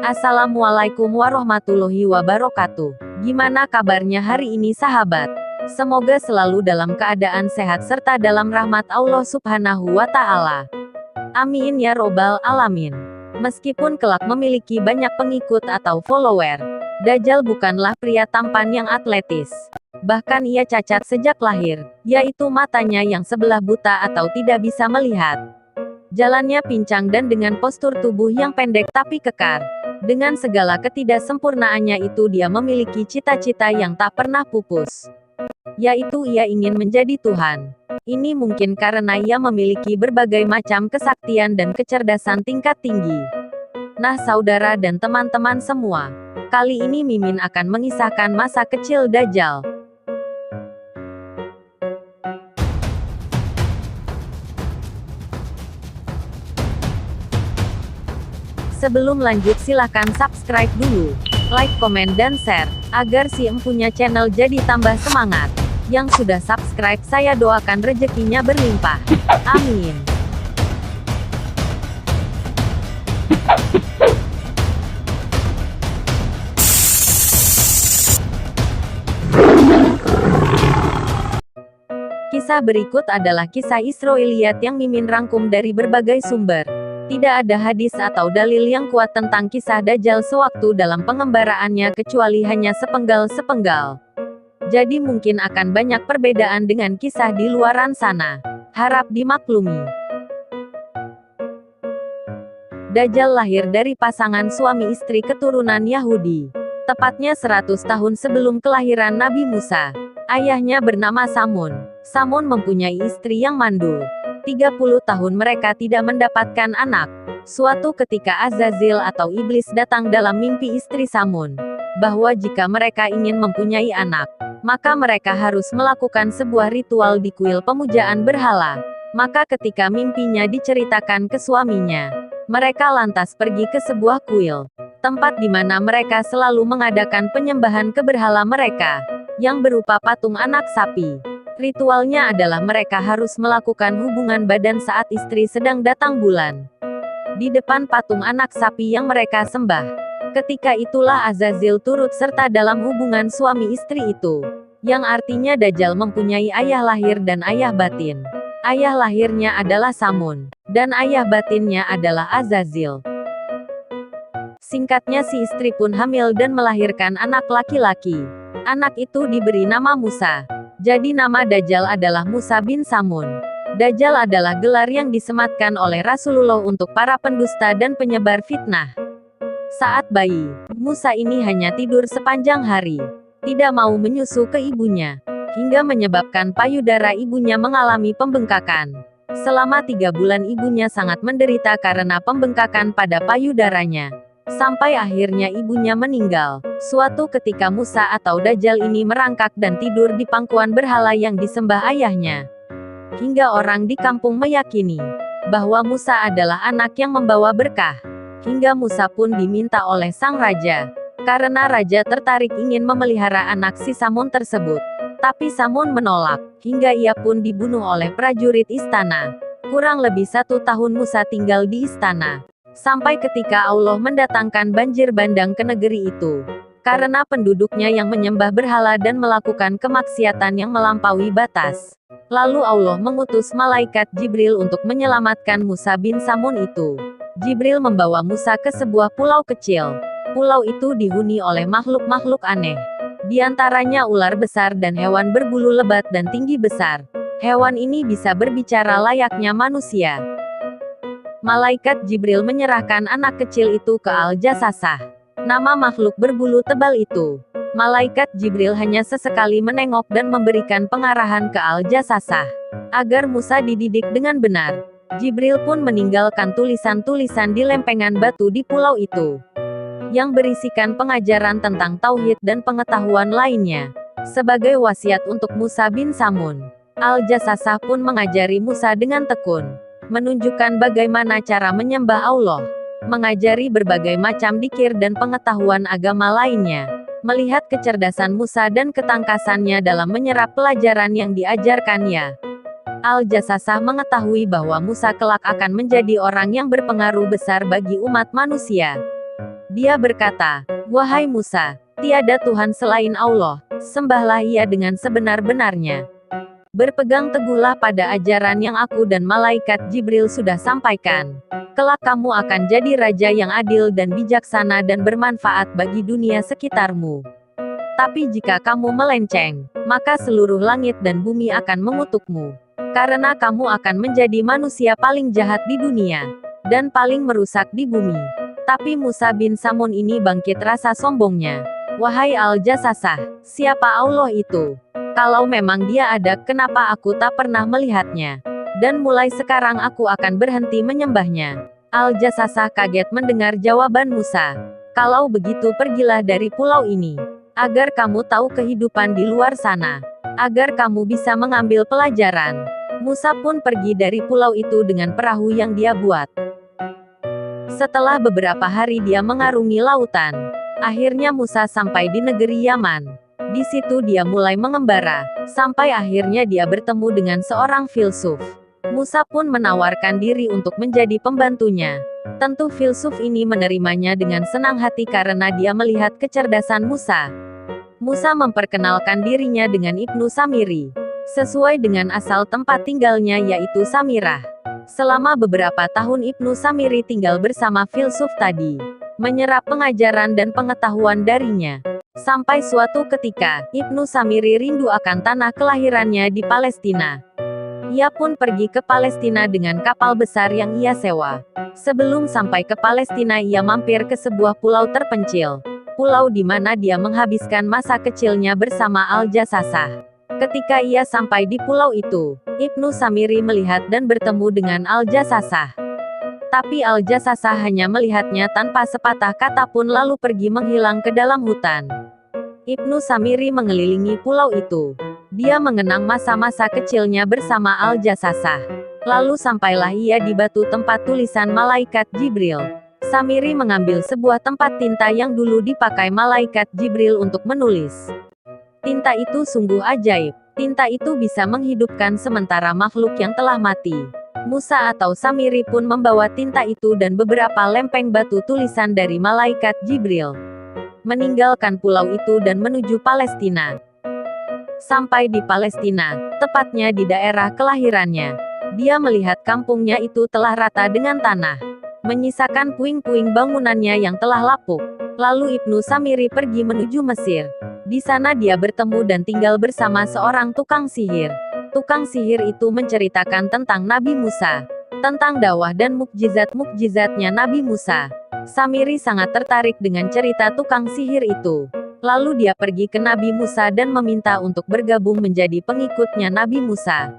Assalamualaikum warahmatullahi wabarakatuh. Gimana kabarnya hari ini sahabat? Semoga selalu dalam keadaan sehat serta dalam rahmat Allah Subhanahu wa Ta'ala. Amin ya robbal alamin. Meskipun kelak memiliki banyak pengikut atau follower, Dajjal bukanlah pria tampan yang atletis. Bahkan ia cacat sejak lahir, yaitu matanya yang sebelah buta atau tidak bisa melihat. Jalannya pincang dan dengan postur tubuh yang pendek tapi kekar. Dengan segala ketidaksempurnaannya itu dia memiliki cita-cita yang tak pernah pupus. Yaitu ia ingin menjadi Tuhan. Ini mungkin karena ia memiliki berbagai macam kesaktian dan kecerdasan tingkat tinggi. Nah saudara dan teman-teman semua, kali ini Mimin akan mengisahkan masa kecil Dajjal. Sebelum lanjut silahkan subscribe dulu, like, komen, dan share, agar si empunya channel jadi tambah semangat. Yang sudah subscribe saya doakan rezekinya berlimpah. Amin. Kisah berikut adalah kisah Israiliyat yang Mimin rangkum dari berbagai sumber. Tidak ada hadis atau dalil yang kuat tentang kisah Dajjal sewaktu dalam pengembaraannya kecuali hanya sepenggal-sepenggal. Jadi mungkin akan banyak perbedaan dengan kisah di luaran sana. Harap dimaklumi. Dajjal lahir dari pasangan suami istri keturunan Yahudi. Tepatnya 100 tahun sebelum kelahiran Nabi Musa. Ayahnya bernama Samun. Samun mempunyai istri yang mandul. 30 tahun mereka tidak mendapatkan anak. Suatu ketika Azazil atau iblis datang dalam mimpi istri Samun, bahwa jika mereka ingin mempunyai anak, maka mereka harus melakukan sebuah ritual di kuil pemujaan berhala. Maka ketika mimpinya diceritakan ke suaminya, mereka lantas pergi ke sebuah kuil, tempat di mana mereka selalu mengadakan penyembahan ke berhala mereka, yang berupa patung anak sapi. Ritualnya adalah mereka harus melakukan hubungan badan saat istri sedang datang bulan. Di depan patung anak sapi yang mereka sembah. Ketika itulah Azazil turut serta dalam hubungan suami istri itu. Yang artinya Dajjal mempunyai ayah lahir dan ayah batin. Ayah lahirnya adalah Samun. Dan ayah batinnya adalah Azazil. Singkatnya si istri pun hamil dan melahirkan anak laki-laki. Anak itu diberi nama Musa. Jadi nama Dajjal adalah Musa bin Samun. Dajjal adalah gelar yang disematkan oleh Rasulullah untuk para pendusta dan penyebar fitnah. Saat bayi, Musa ini hanya tidur sepanjang hari. Tidak mau menyusu ke ibunya. Hingga menyebabkan payudara ibunya mengalami pembengkakan. Selama 3 bulan ibunya sangat menderita karena pembengkakan pada payudaranya. Sampai akhirnya ibunya meninggal. Suatu ketika Musa atau Dajjal ini merangkak dan tidur di pangkuan berhala yang disembah ayahnya. Hingga orang di kampung meyakini bahwa Musa adalah anak yang membawa berkah. Hingga Musa pun diminta oleh sang raja. Karena raja tertarik ingin memelihara anak si Samun tersebut. Tapi Samun menolak. Hingga ia pun dibunuh oleh prajurit istana. Kurang lebih 1 tahun Musa tinggal di istana. Sampai ketika Allah mendatangkan banjir bandang ke negeri itu. Karena penduduknya yang menyembah berhala dan melakukan kemaksiatan yang melampaui batas. Lalu Allah mengutus malaikat Jibril untuk menyelamatkan Musa bin Samun itu. Jibril membawa Musa ke sebuah pulau kecil. Pulau itu dihuni oleh makhluk-makhluk aneh. Di antaranya ular besar dan hewan berbulu lebat dan tinggi besar. Hewan ini bisa berbicara layaknya manusia. Malaikat Jibril menyerahkan anak kecil itu ke Al-Jassasah. Nama makhluk berbulu tebal itu. Malaikat Jibril hanya sesekali menengok dan memberikan pengarahan ke Al-Jassasah. Agar Musa dididik dengan benar. Jibril pun meninggalkan tulisan-tulisan di lempengan batu di pulau itu. Yang berisikan pengajaran tentang tauhid dan pengetahuan lainnya. Sebagai wasiat untuk Musa bin Samun. Al-Jassasah pun mengajari Musa dengan tekun. Menunjukkan bagaimana cara menyembah Allah, mengajari berbagai macam dzikir dan pengetahuan agama lainnya. Melihat kecerdasan Musa dan ketangkasannya dalam menyerap pelajaran yang diajarkannya, Al-Jassasah mengetahui bahwa Musa kelak akan menjadi orang yang berpengaruh besar bagi umat manusia. Dia berkata, "Wahai Musa, tiada Tuhan selain Allah, sembahlah Ia dengan sebenar-benarnya. Berpegang teguhlah pada ajaran yang aku dan malaikat Jibril sudah sampaikan. Kelak kamu akan jadi raja yang adil dan bijaksana dan bermanfaat bagi dunia sekitarmu. Tapi jika kamu melenceng, maka seluruh langit dan bumi akan mengutukmu. Karena kamu akan menjadi manusia paling jahat di dunia, dan paling merusak di bumi." Tapi Musa bin Samun ini bangkit rasa sombongnya. "Wahai Al-Jasasah, siapa Allah itu? Kalau memang dia ada, kenapa aku tak pernah melihatnya? Dan mulai sekarang aku akan berhenti menyembahnya." Al-Jasasah kaget mendengar jawaban Musa. "Kalau begitu pergilah dari pulau ini, agar kamu tahu kehidupan di luar sana, agar kamu bisa mengambil pelajaran." Musa pun pergi dari pulau itu dengan perahu yang dia buat. Setelah beberapa hari dia mengarungi lautan, akhirnya Musa sampai di negeri Yaman. Di situ dia mulai mengembara, sampai akhirnya dia bertemu dengan seorang filsuf. Musa pun menawarkan diri untuk menjadi pembantunya. Tentu filsuf ini menerimanya dengan senang hati karena dia melihat kecerdasan Musa. Musa memperkenalkan dirinya dengan Ibnu Samiri, sesuai dengan asal tempat tinggalnya yaitu Samirah. Selama beberapa tahun Ibnu Samiri tinggal bersama filsuf tadi, menyerap pengajaran dan pengetahuan darinya. Sampai suatu ketika, Ibnu Samiri rindu akan tanah kelahirannya di Palestina. Ia pun pergi ke Palestina dengan kapal besar yang ia sewa. Sebelum sampai ke Palestina, ia mampir ke sebuah pulau terpencil. Pulau di mana dia menghabiskan masa kecilnya bersama Al-Jasasah. Ketika ia sampai di pulau itu, Ibnu Samiri melihat dan bertemu dengan Al-Jasasah. Tapi Al-Jasasah hanya melihatnya tanpa sepatah kata pun lalu pergi menghilang ke dalam hutan. Ibnu Samiri mengelilingi pulau itu. Dia mengenang masa-masa kecilnya bersama Al-Jasasah. Lalu sampailah ia di batu tempat tulisan malaikat Jibril. Samiri mengambil sebuah tempat tinta yang dulu dipakai malaikat Jibril untuk menulis. Tinta itu sungguh ajaib. Tinta itu bisa menghidupkan sementara makhluk yang telah mati. Musa atau Samiri pun membawa tinta itu dan beberapa lempeng batu tulisan dari malaikat Jibril. Meninggalkan pulau itu dan menuju Palestina. Sampai di Palestina, tepatnya di daerah kelahirannya, dia melihat kampungnya itu telah rata dengan tanah, menyisakan puing-puing bangunannya yang telah lapuk. Lalu Ibnu Samiri pergi menuju Mesir. Di sana dia bertemu dan tinggal bersama seorang tukang sihir. Tukang sihir itu menceritakan tentang Nabi Musa, tentang dakwah dan mukjizat-mukjizatnya Nabi Musa. Samiri sangat tertarik dengan cerita tukang sihir itu. Lalu dia pergi ke Nabi Musa dan meminta untuk bergabung menjadi pengikutnya Nabi Musa.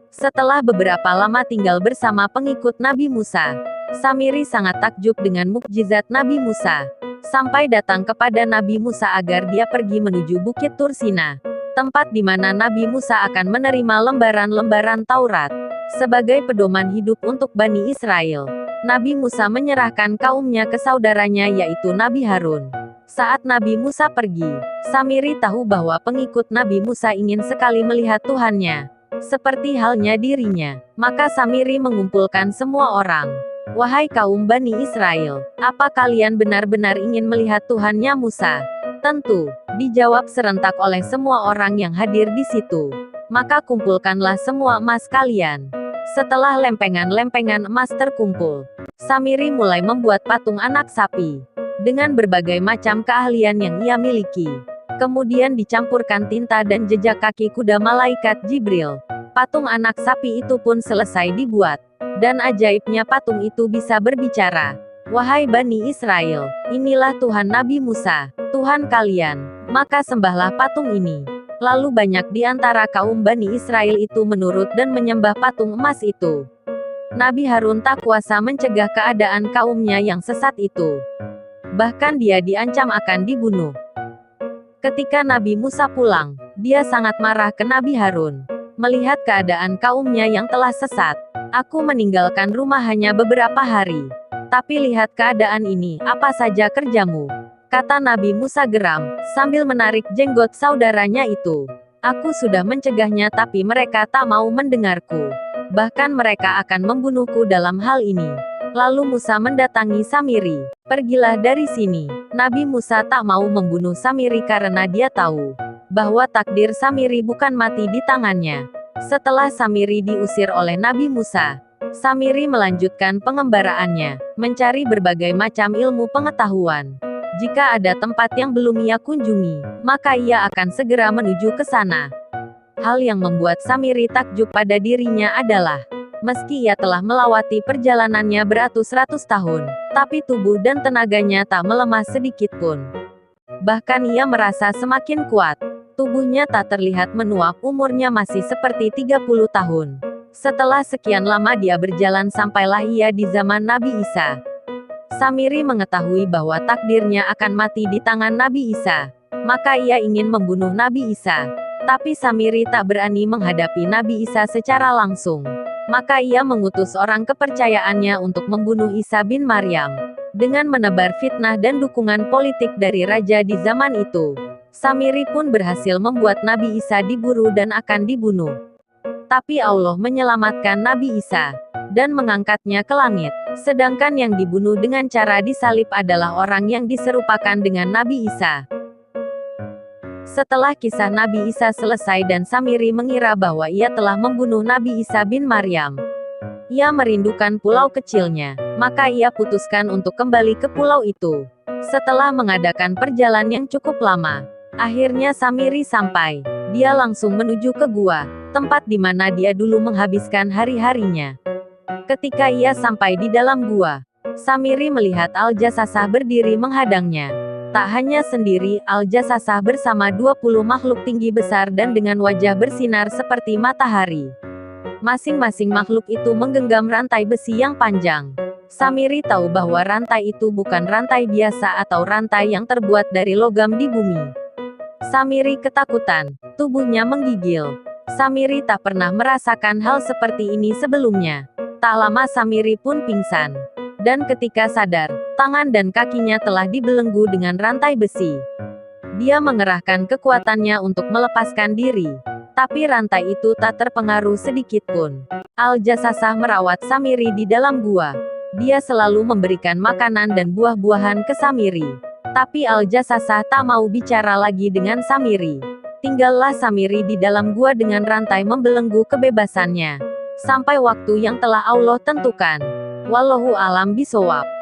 Setelah beberapa lama tinggal bersama pengikut Nabi Musa, Samiri sangat takjub dengan mukjizat Nabi Musa. Sampai datang kepada Nabi Musa agar dia pergi menuju Bukit Tursina, tempat di mana Nabi Musa akan menerima lembaran-lembaran Taurat, sebagai pedoman hidup untuk Bani Israel. Nabi Musa menyerahkan kaumnya ke saudaranya yaitu Nabi Harun. Saat Nabi Musa pergi, Samiri tahu bahwa pengikut Nabi Musa ingin sekali melihat Tuhannya, seperti halnya dirinya. Maka Samiri mengumpulkan semua orang. "Wahai kaum Bani Israel, apa kalian benar-benar ingin melihat Tuhannya Musa?" "Tentu," dijawab serentak oleh semua orang yang hadir di situ. "Maka kumpulkanlah semua emas kalian." Setelah lempengan-lempengan emas terkumpul, Samiri mulai membuat patung anak sapi, dengan berbagai macam keahlian yang ia miliki. Kemudian dicampurkan tinta dan jejak kaki kuda malaikat Jibril. Patung anak sapi itu pun selesai dibuat. Dan ajaibnya patung itu bisa berbicara. "Wahai Bani Israel, inilah Tuhan Nabi Musa, Tuhan kalian. Maka sembahlah patung ini." Lalu banyak di antara kaum Bani Israel itu menurut dan menyembah patung emas itu. Nabi Harun tak kuasa mencegah keadaan kaumnya yang sesat itu. Bahkan dia diancam akan dibunuh. Ketika Nabi Musa pulang, dia sangat marah ke Nabi Harun. Melihat keadaan kaumnya yang telah sesat, "Aku meninggalkan rumah hanya beberapa hari. Tapi lihat keadaan ini, apa saja kerjamu?" kata Nabi Musa geram, sambil menarik jenggot saudaranya itu. "Aku sudah mencegahnya tapi mereka tak mau mendengarku. Bahkan mereka akan membunuhku dalam hal ini." Lalu Musa mendatangi Samiri. Pergilah dari sini. Nabi Musa tak mau membunuh Samiri karena dia tahu bahwa takdir Samiri bukan mati di tangannya. Setelah Samiri diusir oleh Nabi Musa, Samiri melanjutkan pengembaraannya, mencari berbagai macam ilmu pengetahuan. Jika ada tempat yang belum ia kunjungi, maka ia akan segera menuju ke sana. Hal yang membuat Samiri takjub pada dirinya adalah, meski ia telah melewati perjalanannya beratus-ratus tahun, tapi tubuh dan tenaganya tak melemah sedikit pun. Bahkan ia merasa semakin kuat. Tubuhnya tak terlihat menua, umurnya masih seperti 30 tahun. Setelah sekian lama dia berjalan sampailah ia di zaman Nabi Isa. Samiri mengetahui bahwa takdirnya akan mati di tangan Nabi Isa. Maka ia ingin membunuh Nabi Isa. Tapi Samiri tak berani menghadapi Nabi Isa secara langsung. Maka ia mengutus orang kepercayaannya untuk membunuh Isa bin Maryam. Dengan menebar fitnah dan dukungan politik dari raja di zaman itu, Samiri pun berhasil membuat Nabi Isa diburu dan akan dibunuh. Tapi Allah menyelamatkan Nabi Isa dan mengangkatnya ke langit. Sedangkan yang dibunuh dengan cara disalib adalah orang yang diserupakan dengan Nabi Isa. Setelah kisah Nabi Isa selesai dan Samiri mengira bahwa ia telah membunuh Nabi Isa bin Maryam, ia merindukan pulau kecilnya. Maka ia putuskan untuk kembali ke pulau itu. Setelah mengadakan perjalanan yang cukup lama, akhirnya Samiri sampai. Dia langsung menuju ke gua, tempat di mana dia dulu menghabiskan hari-harinya. Ketika ia sampai di dalam gua, Samiri melihat Al-Jasasah berdiri menghadangnya. Tak hanya sendiri, Al-Jasasah bersama 20 makhluk tinggi besar dan dengan wajah bersinar seperti matahari. Masing-masing makhluk itu menggenggam rantai besi yang panjang. Samiri tahu bahwa rantai itu bukan rantai biasa atau rantai yang terbuat dari logam di bumi. Samiri ketakutan, tubuhnya menggigil. Samiri tak pernah merasakan hal seperti ini sebelumnya. Tak lama Samiri pun pingsan. Dan ketika sadar, tangan dan kakinya telah dibelenggu dengan rantai besi. Dia mengerahkan kekuatannya untuk melepaskan diri. Tapi rantai itu tak terpengaruh sedikit pun. Al-Jasasah merawat Samiri di dalam gua. Dia selalu memberikan makanan dan buah-buahan ke Samiri. Tapi Al-Jasasah tak mau bicara lagi dengan Samiri. Tinggallah Samiri di dalam gua dengan rantai membelenggu kebebasannya. Sampai waktu yang telah Allah tentukan. Wallahu alam bishawab.